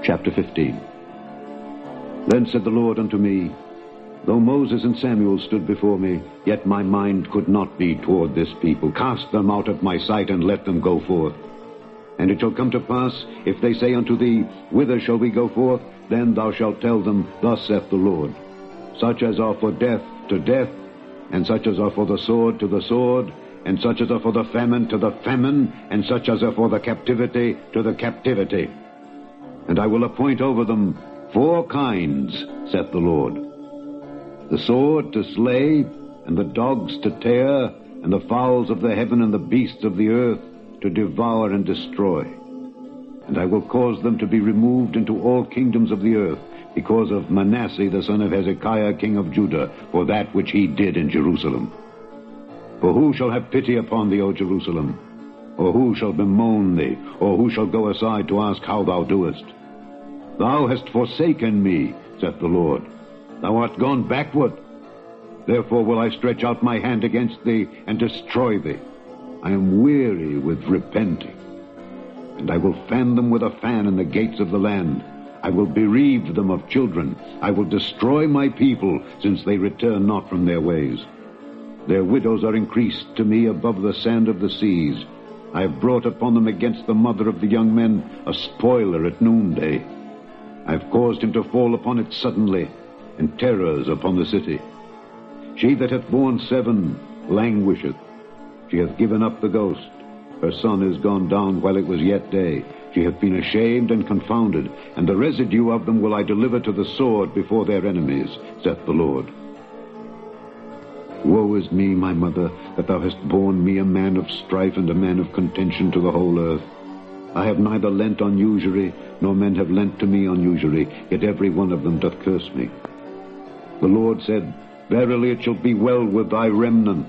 Chapter 15. Then said the Lord unto me, Though Moses and Samuel stood before me, yet my mind could not be toward this people. Cast them out of my sight, and let them go forth. And it shall come to pass, if they say unto thee, Whither shall we go forth? Then thou shalt tell them, Thus saith the Lord, Such as are for death, to death, and such as are for the sword, to the sword, and such as are for the famine, to the famine, and such as are for the captivity, to the captivity. And I will appoint over them 4 kinds, saith the Lord, the sword to slay, and the dogs to tear, and the fowls of the heaven and the beasts of the earth to devour and destroy. And I will cause them to be removed into all kingdoms of the earth, because of Manasseh the son of Hezekiah king of Judah, for that which he did in Jerusalem. For who shall have pity upon thee, O Jerusalem? Or who shall bemoan thee? Or who shall go aside to ask how thou doest? Thou hast forsaken me, saith the Lord. Thou art gone backward. Therefore will I stretch out my hand against thee, and destroy thee. I am weary with repenting. And I will fan them with a fan in the gates of the land. I will bereave them of children. I will destroy my people, since they return not from their ways. Their widows are increased to me above the sand of the seas. I have brought upon them against the mother of the young men a spoiler at noonday. I have caused him to fall upon it suddenly, and terrors upon the city. She that hath borne 7 languisheth. She hath given up the ghost. Her son is gone down while it was yet day. She hath been ashamed and confounded, and the residue of them will I deliver to the sword before their enemies, saith the Lord. Woe is me, my mother, that thou hast borne me a man of strife and a man of contention to the whole earth. I have neither lent on usury, nor men have lent to me on usury, yet every one of them doth curse me. The Lord said, Verily it shall be well with thy remnant.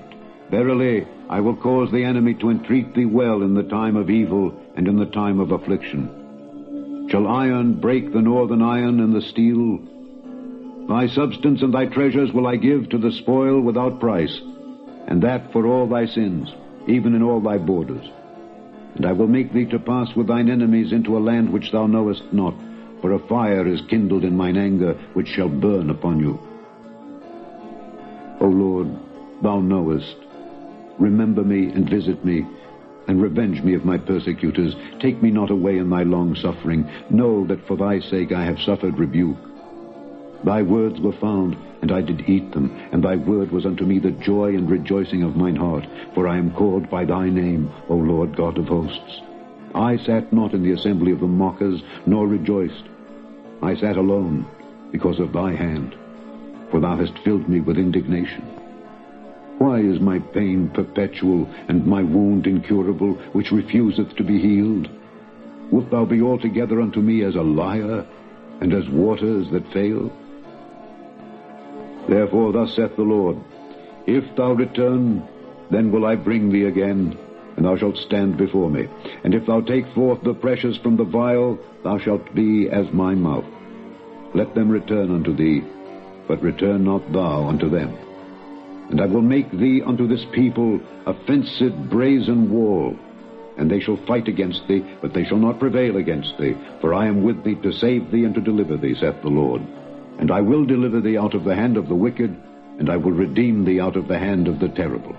Verily I will cause the enemy to entreat thee well in the time of evil and in the time of affliction. Shall iron break the northern iron and the steel? Thy substance and thy treasures will I give to the spoil without price, and that for all thy sins, even in all thy borders. And I will make thee to pass with thine enemies into a land which thou knowest not, for a fire is kindled in mine anger, which shall burn upon you. O Lord, thou knowest. Remember me and visit me, and revenge me of my persecutors. Take me not away in thy long suffering. Know that for thy sake I have suffered rebuke. Thy words were found, and I did eat them, and thy word was unto me the joy and rejoicing of mine heart, for I am called by thy name, O Lord God of hosts. I sat not in the assembly of the mockers, nor rejoiced. I sat alone, because of thy hand, for thou hast filled me with indignation. Why is my pain perpetual, and my wound incurable, which refuseth to be healed? Wilt thou be altogether unto me as a liar, and as waters that fail? Therefore thus saith the Lord, If thou return, then will I bring thee again, and thou shalt stand before me. And if thou take forth the precious from the vial, thou shalt be as my mouth. Let them return unto thee, but return not thou unto them. And I will make thee unto this people a fenced brazen wall, and they shall fight against thee, but they shall not prevail against thee. For I am with thee to save thee and to deliver thee, saith the Lord. And I will deliver thee out of the hand of the wicked, and I will redeem thee out of the hand of the terrible.